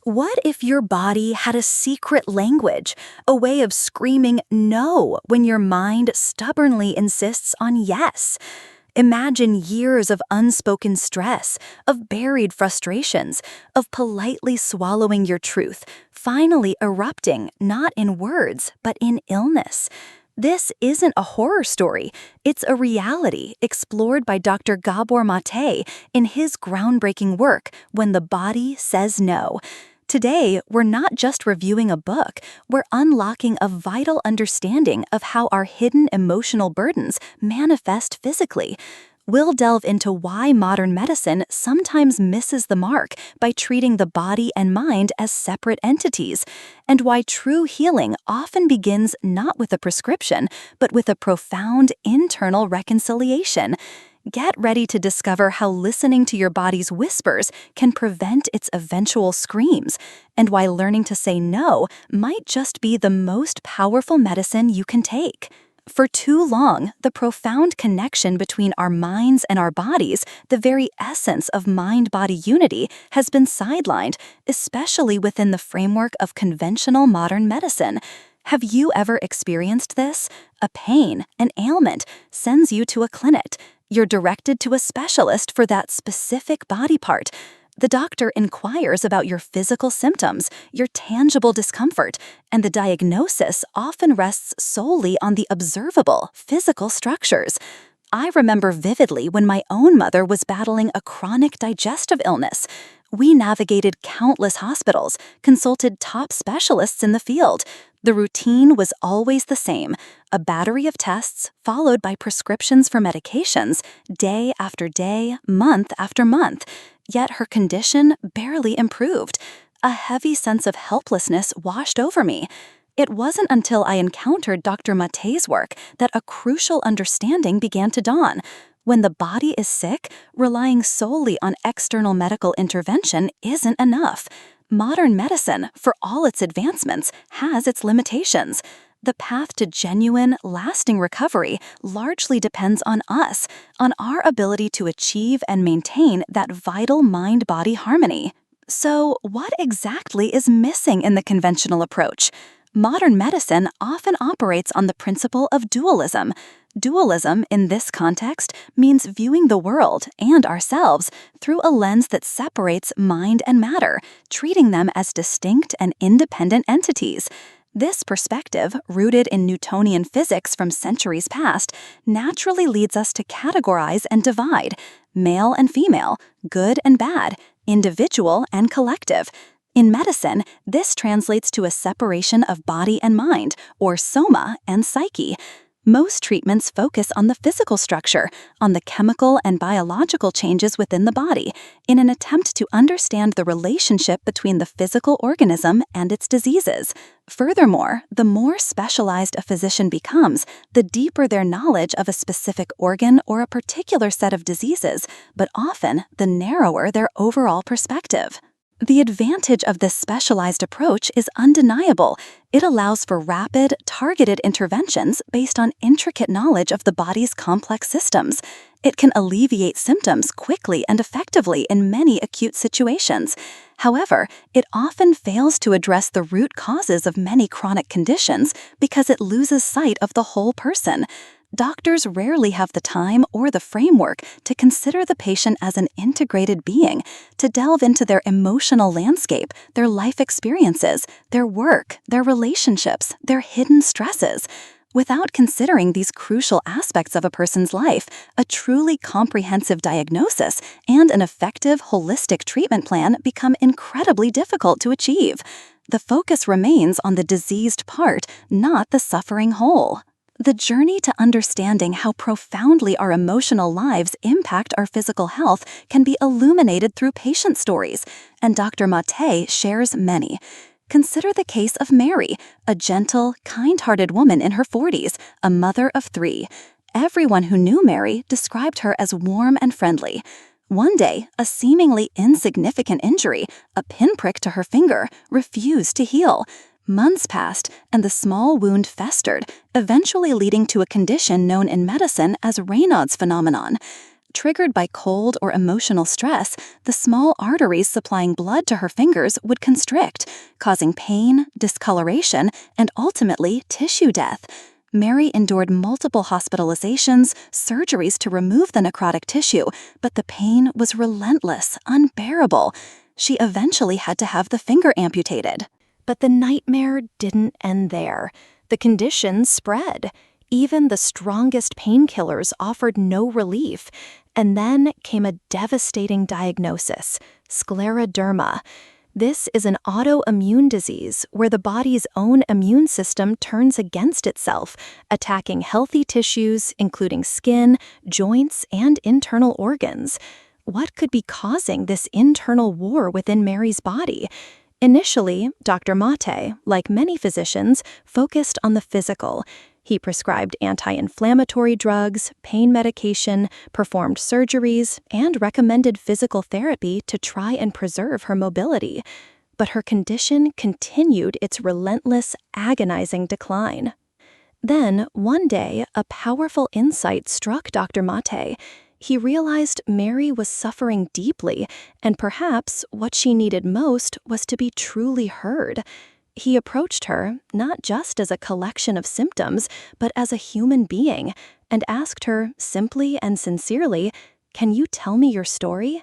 What if your body had a secret language, a way of screaming no when your mind stubbornly insists on yes? Imagine years of unspoken stress, of buried frustrations, of politely swallowing your truth, finally erupting not in words, but in illness. This isn't a horror story. It's a reality explored by Dr. Gabor Maté in his groundbreaking work, When the Body Says No. Today, we're not just reviewing a book, we're unlocking a vital understanding of how our hidden emotional burdens manifest physically. We'll delve into why modern medicine sometimes misses the mark by treating the body and mind as separate entities, and why true healing often begins not with a prescription, but with a profound internal reconciliation. Get ready to discover how listening to your body's whispers can prevent its eventual screams, and why learning to say no might just be the most powerful medicine you can take. For too long, the profound connection between our minds and our bodies, the very essence of mind-body unity, has been sidelined, especially within the framework of conventional modern medicine. Have you ever experienced this? A pain, an ailment, sends you to a clinic. You're directed to a specialist for that specific body part. The doctor inquires about your physical symptoms, your tangible discomfort, and the diagnosis often rests solely on the observable, physical structures. I remember vividly when my own mother was battling a chronic digestive illness. We navigated countless hospitals, consulted top specialists in the field. The routine was always the same: a battery of tests followed by prescriptions for medications, day after day, month after month. Yet her condition barely improved. A heavy sense of helplessness washed over me. It wasn't until I encountered Dr. Maté's work that a crucial understanding began to dawn. When the body is sick, relying solely on external medical intervention isn't enough. Modern medicine, for all its advancements, has its limitations. The path to genuine, lasting recovery largely depends on us, on our ability to achieve and maintain that vital mind-body harmony. So, what exactly is missing in the conventional approach? Modern medicine often operates on the principle of dualism. Dualism, in this context, means viewing the world and ourselves through a lens that separates mind and matter, treating them as distinct and independent entities. This perspective, rooted in Newtonian physics from centuries past, naturally leads us to categorize and divide male and female, good and bad, individual and collective. In medicine, this translates to a separation of body and mind, or soma and psyche. Most treatments focus on the physical structure, on the chemical and biological changes within the body, in an attempt to understand the relationship between the physical organism and its diseases. Furthermore, the more specialized a physician becomes, the deeper their knowledge of a specific organ or a particular set of diseases, but often the narrower their overall perspective. The advantage of this specialized approach is undeniable. It allows for rapid, targeted interventions based on intricate knowledge of the body's complex systems. It can alleviate symptoms quickly and effectively in many acute situations. However, it often fails to address the root causes of many chronic conditions because it loses sight of the whole person. Doctors rarely have the time or the framework to consider the patient as an integrated being, to delve into their emotional landscape, their life experiences, their work, their relationships, their hidden stresses. Without considering these crucial aspects of a person's life, a truly comprehensive diagnosis and an effective holistic treatment plan become incredibly difficult to achieve. The focus remains on the diseased part, not the suffering whole. The journey to understanding how profoundly our emotional lives impact our physical health can be illuminated through patient stories, and Dr. Maté shares many. Consider the case of Mary, a gentle, kind-hearted woman in her 40s, a mother of 3. Everyone who knew Mary described her as warm and friendly. One day, a seemingly insignificant injury, a pinprick to her finger, refused to heal. Months passed, and the small wound festered, eventually leading to a condition known in medicine as Raynaud's phenomenon. Triggered by cold or emotional stress, the small arteries supplying blood to her fingers would constrict, causing pain, discoloration, and ultimately tissue death. Mary endured multiple hospitalizations, surgeries to remove the necrotic tissue, but the pain was relentless, unbearable. She eventually had to have the finger amputated. But the nightmare didn't end there. The condition spread. Even the strongest painkillers offered no relief. And then came a devastating diagnosis: scleroderma. This is an autoimmune disease where the body's own immune system turns against itself, attacking healthy tissues, including skin, joints, and internal organs. What could be causing this internal war within Mary's body? Initially, Dr. Maté, like many physicians, focused on the physical. He prescribed anti-inflammatory drugs, pain medication, performed surgeries, and recommended physical therapy to try and preserve her mobility. But her condition continued its relentless, agonizing decline. Then, one day, a powerful insight struck Dr. Maté. He realized Mary was suffering deeply, and perhaps what she needed most was to be truly heard. He approached her, not just as a collection of symptoms, but as a human being, and asked her, simply and sincerely, "Can you tell me your story?"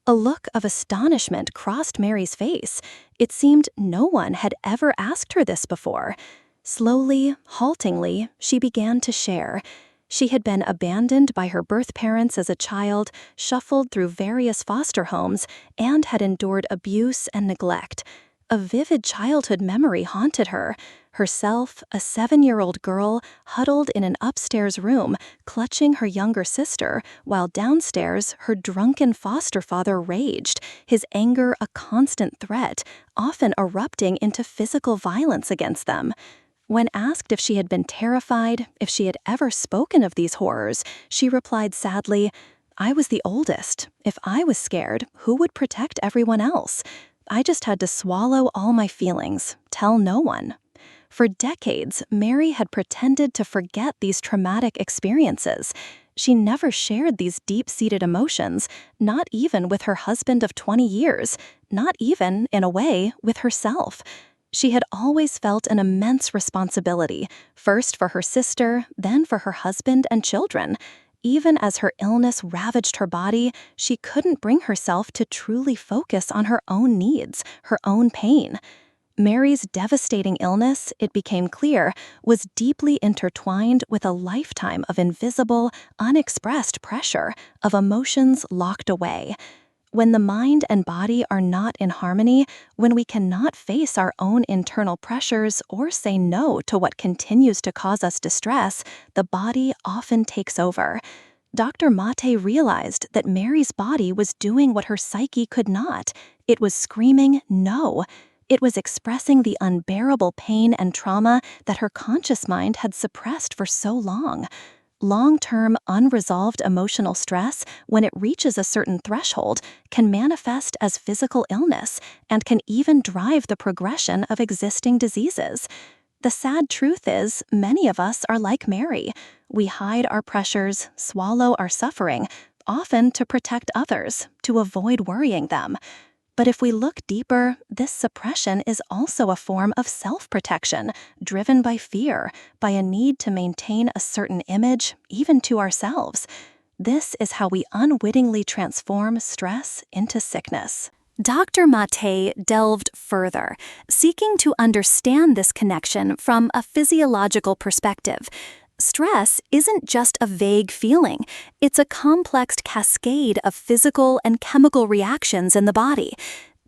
A look of astonishment crossed Mary's face. It seemed no one had ever asked her this before. Slowly, haltingly, she began to share. She had been abandoned by her birth parents as a child, shuffled through various foster homes, and had endured abuse and neglect. A vivid childhood memory haunted her. Herself, a 7-year-old girl, huddled in an upstairs room, clutching her younger sister, while downstairs her drunken foster father raged, his anger a constant threat, often erupting into physical violence against them. When asked if she had been terrified, if she had ever spoken of these horrors, she replied sadly, "I was the oldest. If I was scared, who would protect everyone else? I just had to swallow all my feelings, tell no one." For decades, Mary had pretended to forget these traumatic experiences. She never shared these deep-seated emotions, not even with her husband of 20 years, not even, in a way, with herself. She had always felt an immense responsibility, first for her sister, then for her husband and children. Even as her illness ravaged her body, she couldn't bring herself to truly focus on her own needs, her own pain. Mary's devastating illness, it became clear, was deeply intertwined with a lifetime of invisible, unexpressed pressure, of emotions locked away. When the mind and body are not in harmony, when we cannot face our own internal pressures or say no to what continues to cause us distress, the body often takes over. Dr. Maté realized that Mary's body was doing what her psyche could not. It was screaming no. It was expressing the unbearable pain and trauma that her conscious mind had suppressed for so long. Long-term, unresolved emotional stress, when it reaches a certain threshold, can manifest as physical illness and can even drive the progression of existing diseases. The sad truth is, many of us are like Mary. We hide our pressures, swallow our suffering, often to protect others, to avoid worrying them. But if we look deeper, this suppression is also a form of self-protection, driven by fear, by a need to maintain a certain image, even to ourselves. This is how we unwittingly transform stress into sickness. Dr. Maté delved further, seeking to understand this connection from a physiological perspective. Stress isn't just a vague feeling. It's a complex cascade of physical and chemical reactions in the body.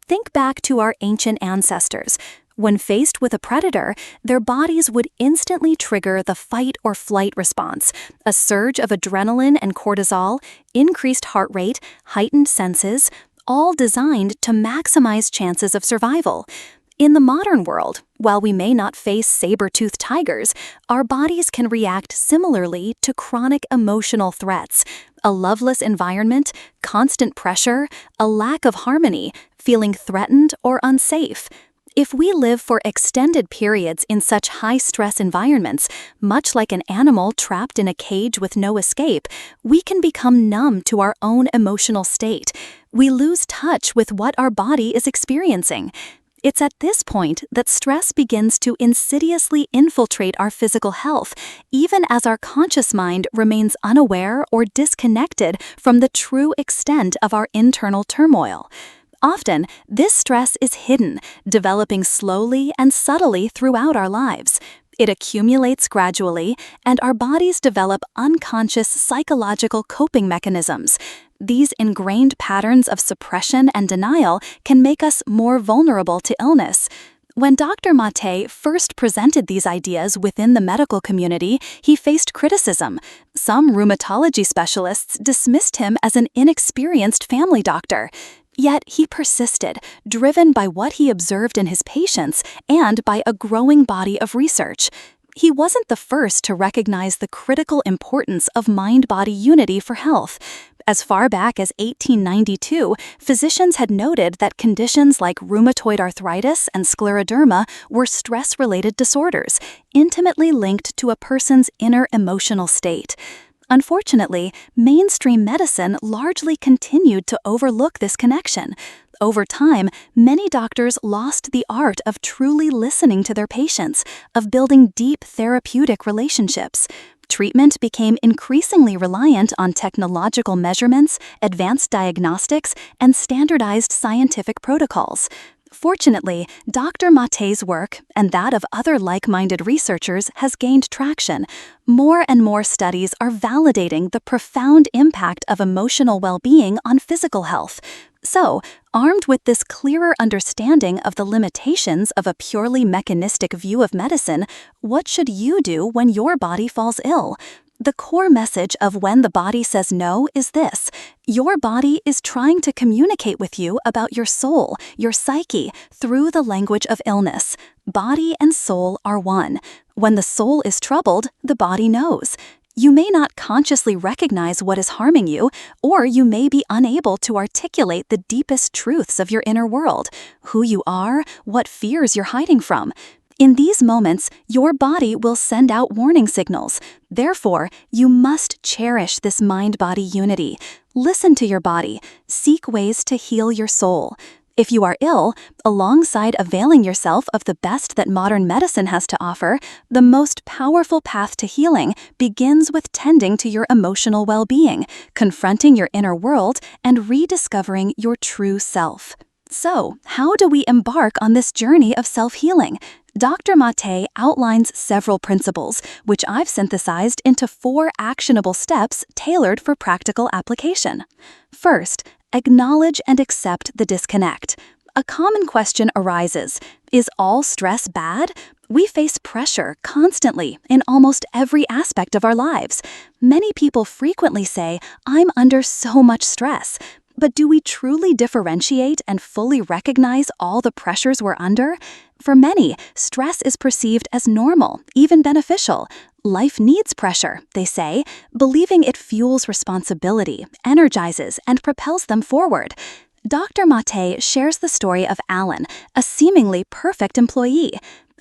Think back to our ancient ancestors. When faced with a predator, their bodies would instantly trigger the fight or flight response, a surge of adrenaline and cortisol, increased heart rate, heightened senses, all designed to maximize chances of survival. In the modern world, while we may not face saber-toothed tigers, our bodies can react similarly to chronic emotional threats: a loveless environment, constant pressure, a lack of harmony, feeling threatened or unsafe. If we live for extended periods in such high-stress environments, much like an animal trapped in a cage with no escape, we can become numb to our own emotional state. We lose touch with what our body is experiencing. It's at this point that stress begins to insidiously infiltrate our physical health, even as our conscious mind remains unaware or disconnected from the true extent of our internal turmoil. Often, this stress is hidden, developing slowly and subtly throughout our lives. It accumulates gradually, and our bodies develop unconscious psychological coping mechanisms. These ingrained patterns of suppression and denial can make us more vulnerable to illness. When Dr. Maté first presented these ideas within the medical community, he faced criticism. Some rheumatology specialists dismissed him as an inexperienced family doctor. Yet he persisted, driven by what he observed in his patients and by a growing body of research. He wasn't the first to recognize the critical importance of mind-body unity for health. As far back as 1892, physicians had noted that conditions like rheumatoid arthritis and scleroderma were stress-related disorders, intimately linked to a person's inner emotional state. Unfortunately, mainstream medicine largely continued to overlook this connection. Over time, many doctors lost the art of truly listening to their patients, of building deep therapeutic relationships. Treatment became increasingly reliant on technological measurements, advanced diagnostics, and standardized scientific protocols. Fortunately, Dr. Maté's work, and that of other like-minded researchers, has gained traction. More and more studies are validating the profound impact of emotional well-being on physical health. So, armed with this clearer understanding of the limitations of a purely mechanistic view of medicine, what should you do when your body falls ill? The core message of When the Body Says No is this: your body is trying to communicate with you about your soul, your psyche, through the language of illness. Body and soul are one. When the soul is troubled, the body knows. You may not consciously recognize what is harming you, or you may be unable to articulate the deepest truths of your inner world, who you are, what fears you're hiding from. In these moments, your body will send out warning signals. Therefore, you must cherish this mind-body unity. Listen to your body. Seek ways to heal your soul. If you are ill, alongside availing yourself of the best that modern medicine has to offer, the most powerful path to healing begins with tending to your emotional well-being, confronting your inner world, and rediscovering your true self. So, how do we embark on this journey of self-healing? Dr. Maté outlines several principles, which I've synthesized into 4 actionable steps tailored for practical application. First, acknowledge and accept the disconnect. A common question arises: is all stress bad? We face pressure constantly in almost every aspect of our lives. Many people frequently say, "I'm under so much stress." But do we truly differentiate and fully recognize all the pressures we're under? For many, stress is perceived as normal, even beneficial. Life needs pressure, they say, believing it fuels responsibility, energizes, and propels them forward. Dr. Maté shares the story of Alan, a seemingly perfect employee.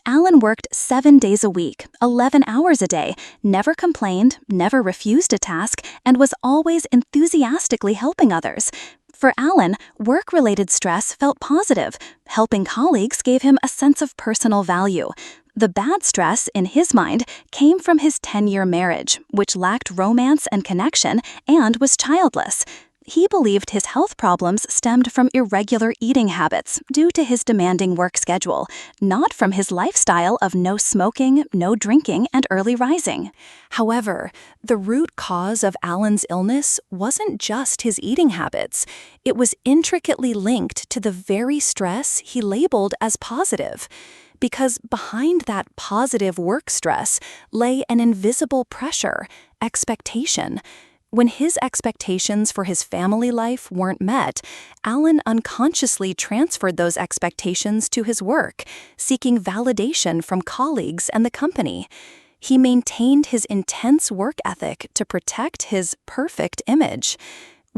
Alan worked 7 days a week, 11 hours a day, never complained, never refused a task, and was always enthusiastically helping others. For Alan, work-related stress felt positive. Helping colleagues gave him a sense of personal value. The bad stress, in his mind, came from his 10-year marriage, which lacked romance and connection and was childless. He believed his health problems stemmed from irregular eating habits due to his demanding work schedule, not from his lifestyle of no smoking, no drinking, and early rising. However, the root cause of Alan's illness wasn't just his eating habits. It was intricately linked to the very stress he labeled as positive. Because behind that positive work stress lay an invisible pressure, expectation. When his expectations for his family life weren't met, Alan unconsciously transferred those expectations to his work, seeking validation from colleagues and the company. He maintained his intense work ethic to protect his perfect image.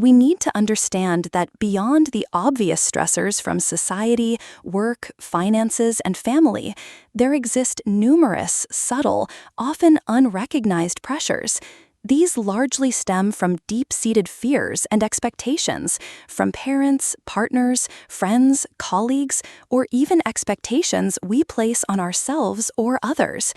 We need to understand that beyond the obvious stressors from society, work, finances, and family, there exist numerous, subtle, often unrecognized pressures. These largely stem from deep-seated fears and expectations from parents, partners, friends, colleagues, or even expectations we place on ourselves or others.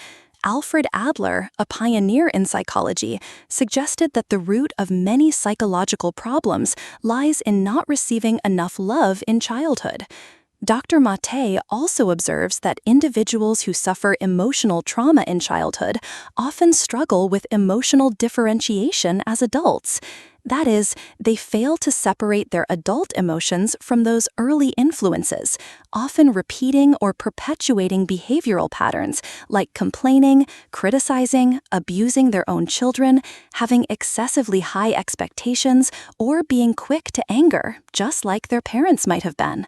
Alfred Adler, a pioneer in psychology, suggested that the root of many psychological problems lies in not receiving enough love in childhood. Dr. Maté also observes that individuals who suffer emotional trauma in childhood often struggle with emotional differentiation as adults. That is, they fail to separate their adult emotions from those early influences, often repeating or perpetuating behavioral patterns like complaining, criticizing, abusing their own children, having excessively high expectations, or being quick to anger, just like their parents might have been.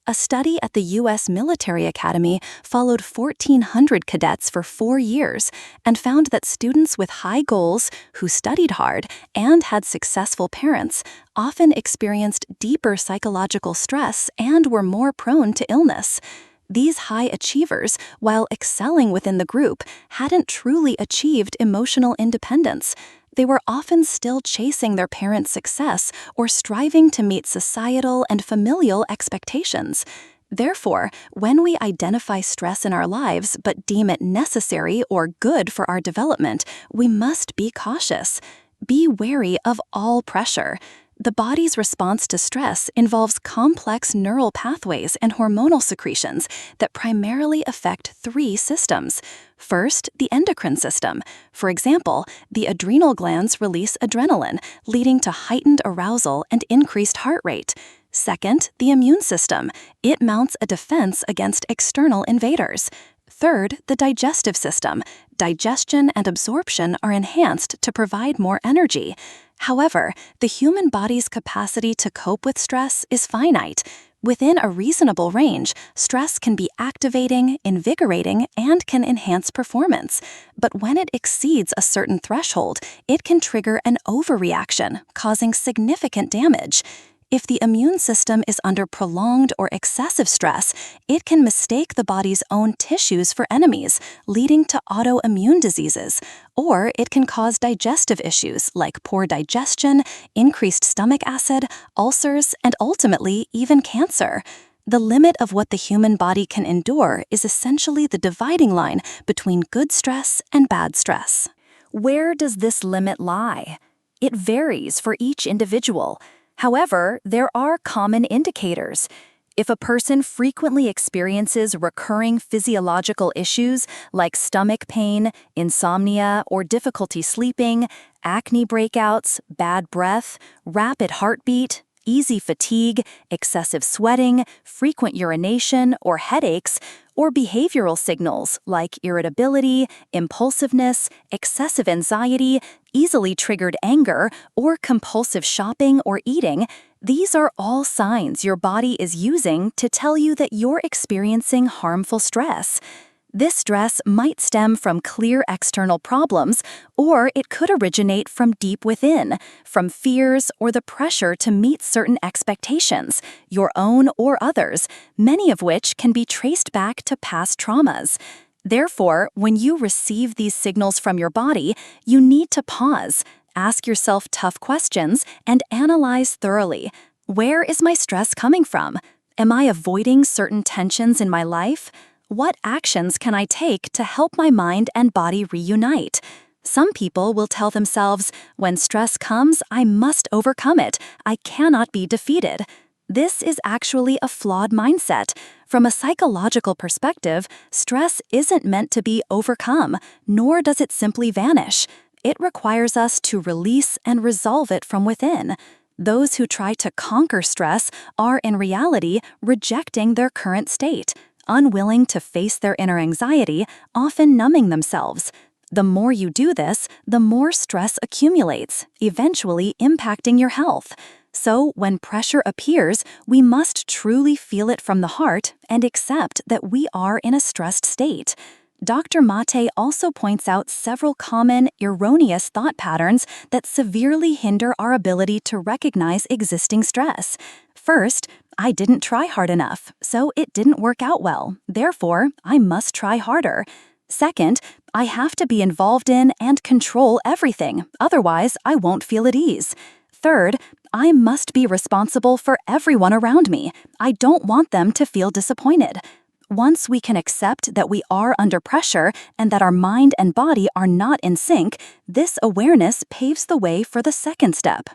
A study at the U.S. Military Academy followed 1,400 cadets for 4 years and found that students with high goals, who studied hard, and had successful parents often experienced deeper psychological stress and were more prone to illness. These high achievers, while excelling within the group, hadn't truly achieved emotional independence. They were often still chasing their parents' success or striving to meet societal and familial expectations. Therefore, when we identify stress in our lives but deem it necessary or good for our development, we must be cautious. Be wary of all pressure. The body's response to stress involves complex neural pathways and hormonal secretions that primarily affect 3 systems. First, the endocrine system. For example, the adrenal glands release adrenaline, leading to heightened arousal and increased heart rate. Second, the immune system. It mounts a defense against external invaders. Third, the digestive system. Digestion and absorption are enhanced to provide more energy. However, the human body's capacity to cope with stress is finite. Within a reasonable range, stress can be activating, invigorating, and can enhance performance. But when it exceeds a certain threshold, it can trigger an overreaction, causing significant damage. If the immune system is under prolonged or excessive stress, it can mistake the body's own tissues for enemies, leading to autoimmune diseases. Or it can cause digestive issues like poor digestion, increased stomach acid, ulcers, and ultimately even cancer. The limit of what the human body can endure is essentially the dividing line between good stress and bad stress. Where does this limit lie? It varies for each individual. However, there are common indicators. If a person frequently experiences recurring physiological issues like stomach pain, insomnia, or difficulty sleeping, acne breakouts, bad breath, rapid heartbeat, easy fatigue, excessive sweating, frequent urination, or headaches, or behavioral signals like irritability, impulsiveness, excessive anxiety, easily triggered anger, or compulsive shopping or eating, these are all signs your body is using to tell you that you're experiencing harmful stress. This stress might stem from clear external problems, or it could originate from deep within, from fears or the pressure to meet certain expectations, your own or others, many of which can be traced back to past traumas. Therefore, when you receive these signals from your body, you need to pause, ask yourself tough questions, and analyze thoroughly. Where is my stress coming from? Am I avoiding certain tensions in my life? What actions can I take to help my mind and body reunite? Some people will tell themselves, when stress comes, I must overcome it. I cannot be defeated. This is actually a flawed mindset. From a psychological perspective, stress isn't meant to be overcome, nor does it simply vanish. It requires us to release and resolve it from within. Those who try to conquer stress are, in reality, rejecting their current state, unwilling to face their inner anxiety, often numbing themselves. The more you do this, the more stress accumulates, eventually impacting your health. So, when pressure appears, we must truly feel it from the heart and accept that we are in a stressed state. Dr. Maté also points out several common, erroneous thought patterns that severely hinder our ability to recognize existing stress. First, I didn't try hard enough, so it didn't work out well. Therefore, I must try harder. Second, I have to be involved in and control everything, otherwise I won't feel at ease. Third, I must be responsible for everyone around me. I don't want them to feel disappointed. Once we can accept that we are under pressure and that our mind and body are not in sync, this awareness paves the way for the second step.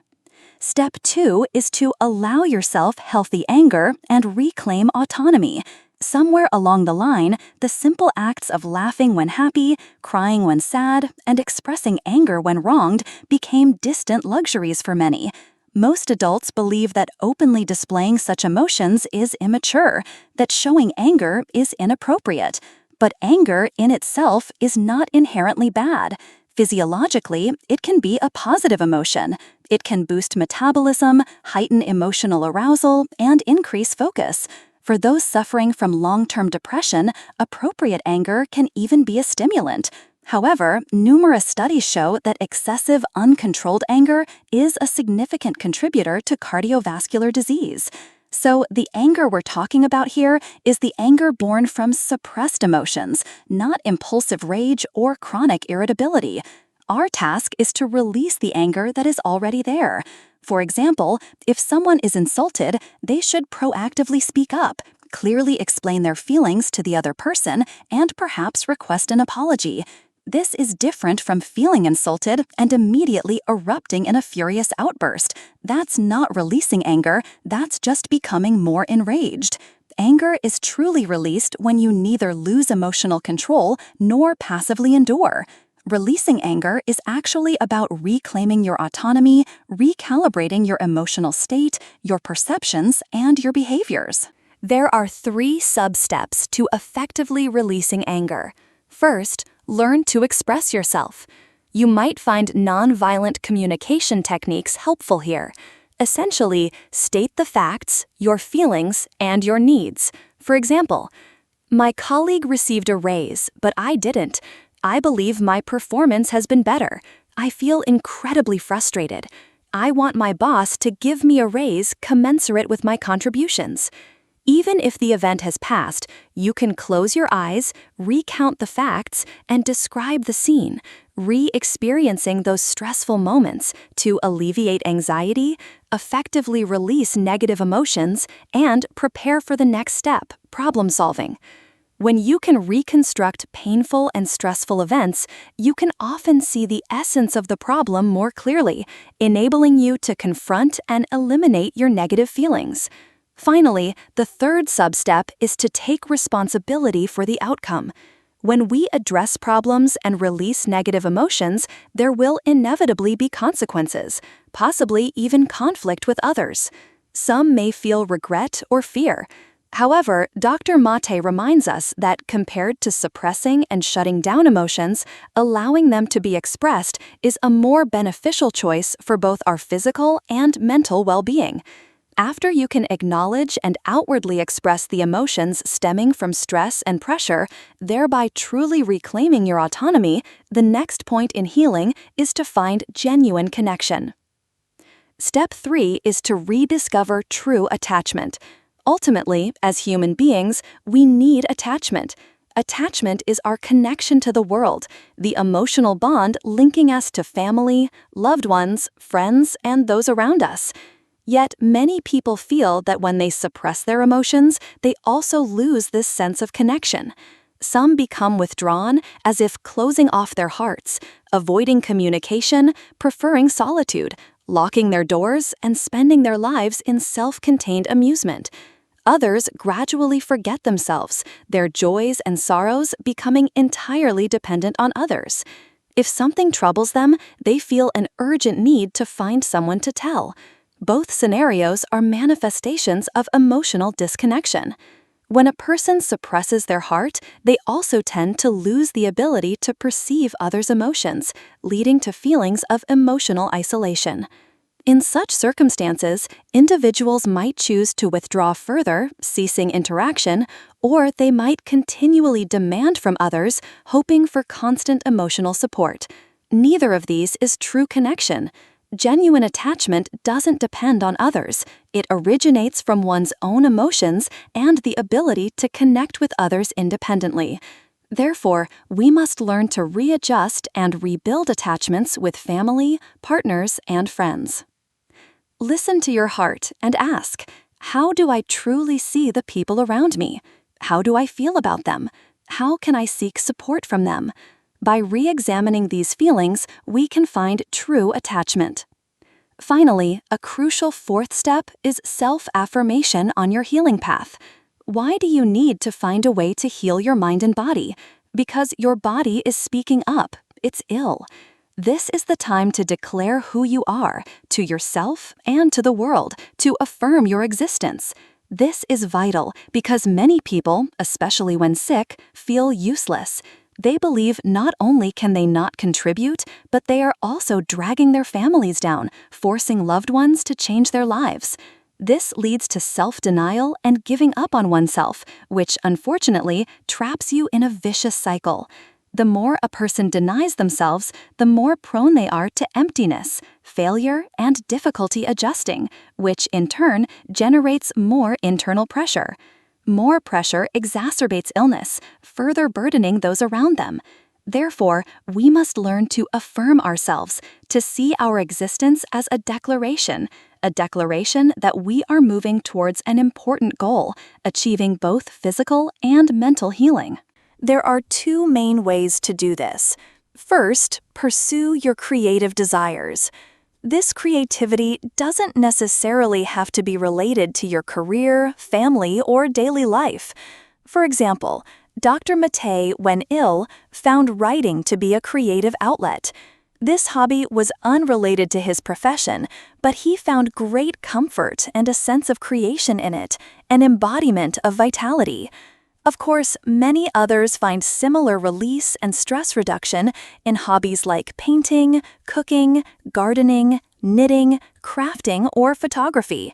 Step 2 is to allow yourself healthy anger and reclaim autonomy. Somewhere along the line, the simple acts of laughing when happy, crying when sad, and expressing anger when wronged became distant luxuries for many. Most adults believe that openly displaying such emotions is immature, that showing anger is inappropriate. But anger in itself is not inherently bad. Physiologically, it can be a positive emotion. It can boost metabolism, heighten emotional arousal, and increase focus. For those suffering from long-term depression, appropriate anger can even be a stimulant. However, numerous studies show that excessive, uncontrolled anger is a significant contributor to cardiovascular disease. So, the anger we're talking about here is the anger born from suppressed emotions, not impulsive rage or chronic irritability. Our task is to release the anger that is already there. For example, if someone is insulted, they should proactively speak up, clearly explain their feelings to the other person, and perhaps request an apology. This is different from feeling insulted and immediately erupting in a furious outburst. That's not releasing anger, that's just becoming more enraged. Anger is truly released when you neither lose emotional control nor passively endure. Releasing anger is actually about reclaiming your autonomy, recalibrating your emotional state, your perceptions, and your behaviors. There are 3 sub-steps to effectively releasing anger. First, learn to express yourself. You might find nonviolent communication techniques helpful here. Essentially, state the facts, your feelings, and your needs. For example, my colleague received a raise, but I didn't. I believe my performance has been better. I feel incredibly frustrated. I want my boss to give me a raise commensurate with my contributions. Even if the event has passed, you can close your eyes, recount the facts, and describe the scene, re-experiencing those stressful moments to alleviate anxiety, effectively release negative emotions, and prepare for the next step, problem solving. When you can reconstruct painful and stressful events, you can often see the essence of the problem more clearly, enabling you to confront and eliminate your negative feelings. Finally, the third sub-step is to take responsibility for the outcome. When we address problems and release negative emotions, there will inevitably be consequences, possibly even conflict with others. Some may feel regret or fear. However, Dr. Maté reminds us that compared to suppressing and shutting down emotions, allowing them to be expressed is a more beneficial choice for both our physical and mental well-being. After you can acknowledge and outwardly express the emotions stemming from stress and pressure, thereby truly reclaiming your autonomy, the next point in healing is to find genuine connection. Step 3 is to rediscover true attachment. Ultimately, as human beings, we need attachment. Attachment is our connection to the world, the emotional bond linking us to family, loved ones, friends, and those around us. Yet, many people feel that when they suppress their emotions, they also lose this sense of connection. Some become withdrawn, as if closing off their hearts, avoiding communication, preferring solitude, locking their doors, and spending their lives in self-contained amusement. Others gradually forget themselves, their joys and sorrows becoming entirely dependent on others. If something troubles them, they feel an urgent need to find someone to tell. Both scenarios are manifestations of emotional disconnection. When a person suppresses their heart, they also tend to lose the ability to perceive others' emotions, leading to feelings of emotional isolation. In such circumstances, individuals might choose to withdraw further, ceasing interaction, or they might continually demand from others, hoping for constant emotional support. Neither of these is true connection. Genuine attachment doesn't depend on others. It originates from one's own emotions and the ability to connect with others independently. Therefore, we must learn to readjust and rebuild attachments with family, partners, and friends. Listen to your heart and ask, how do I truly see the people around me? How do I feel about them? How can I seek support from them? By re-examining these feelings, we can find true attachment. Finally, a crucial fourth step is self-affirmation on your healing path. Why do you need to find a way to heal your mind and body? Because your body is speaking up. It's ill. This is the time to declare who you are, to yourself and to the world, to affirm your existence. This is vital because many people, especially when sick, feel useless. They believe not only can they not contribute, but they are also dragging their families down, forcing loved ones to change their lives. This leads to self-denial and giving up on oneself, which unfortunately traps you in a vicious cycle. The more a person denies themselves, the more prone they are to emptiness, failure, and difficulty adjusting, which in turn generates more internal pressure. More pressure exacerbates illness, further burdening those around them. Therefore, we must learn to affirm ourselves, to see our existence as a declaration that we are moving towards an important goal, achieving both physical and mental healing. There are two main ways to do this. First, pursue your creative desires. This creativity doesn't necessarily have to be related to your career, family, or daily life. For example, Dr. Maté, when ill, found writing to be a creative outlet. This hobby was unrelated to his profession, but he found great comfort and a sense of creation in it, an embodiment of vitality. Of course, many others find similar release and stress reduction in hobbies like painting, cooking, gardening, knitting, crafting, or photography.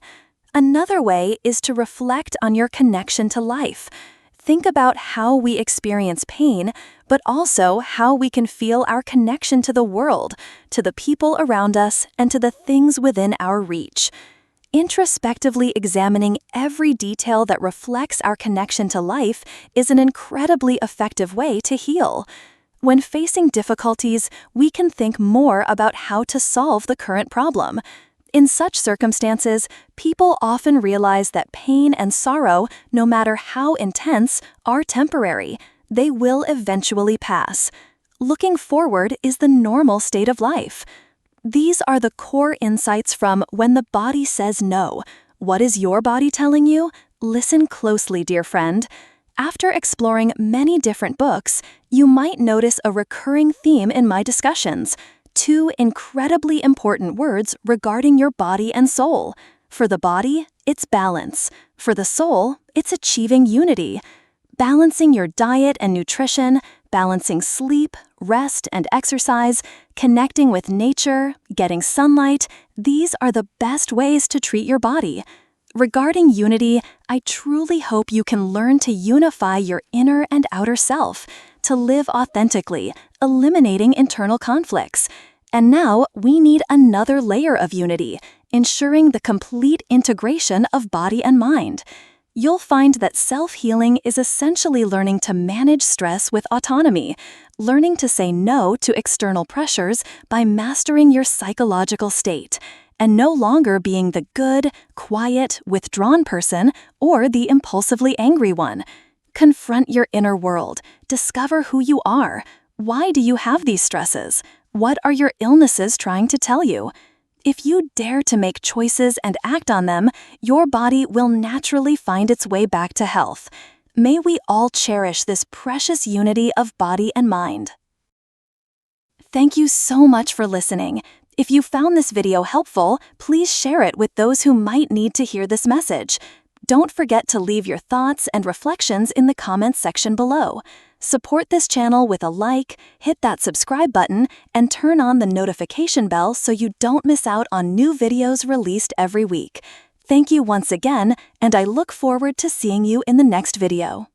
Another way is to reflect on your connection to life. Think about how we experience pain, but also how we can feel our connection to the world, to the people around us, and to the things within our reach. Introspectively examining every detail that reflects our connection to life is an incredibly effective way to heal. When facing difficulties, we can think more about how to solve the current problem. In such circumstances, people often realize that pain and sorrow, no matter how intense, are temporary. They will eventually pass. Looking forward is the normal state of life. These are the core insights from When the Body Says No. What is your body telling you? Listen closely, dear friend. After exploring many different books, you might notice a recurring theme in my discussions. Two incredibly important words regarding your body and soul. For the body, it's balance. For the soul, it's achieving unity. Balancing your diet and nutrition, balancing sleep, rest, and exercise, connecting with nature, getting sunlight, these are the best ways to treat your body. Regarding unity, I truly hope you can learn to unify your inner and outer self, to live authentically, eliminating internal conflicts. And now we need another layer of unity, ensuring the complete integration of body and mind. You'll find that self-healing is essentially learning to manage stress with autonomy, learning to say no to external pressures by mastering your psychological state, and no longer being the good, quiet, withdrawn person or the impulsively angry one. Confront your inner world. Discover who you are. Why do you have these stresses? What are your illnesses trying to tell you? If you dare to make choices and act on them, your body will naturally find its way back to health. May we all cherish this precious unity of body and mind. Thank you so much for listening. If you found this video helpful, please share it with those who might need to hear this message. Don't forget to leave your thoughts and reflections in the comments section below. Support this channel with a like, hit that subscribe button, and turn on the notification bell so you don't miss out on new videos released every week. Thank you once again, and I look forward to seeing you in the next video.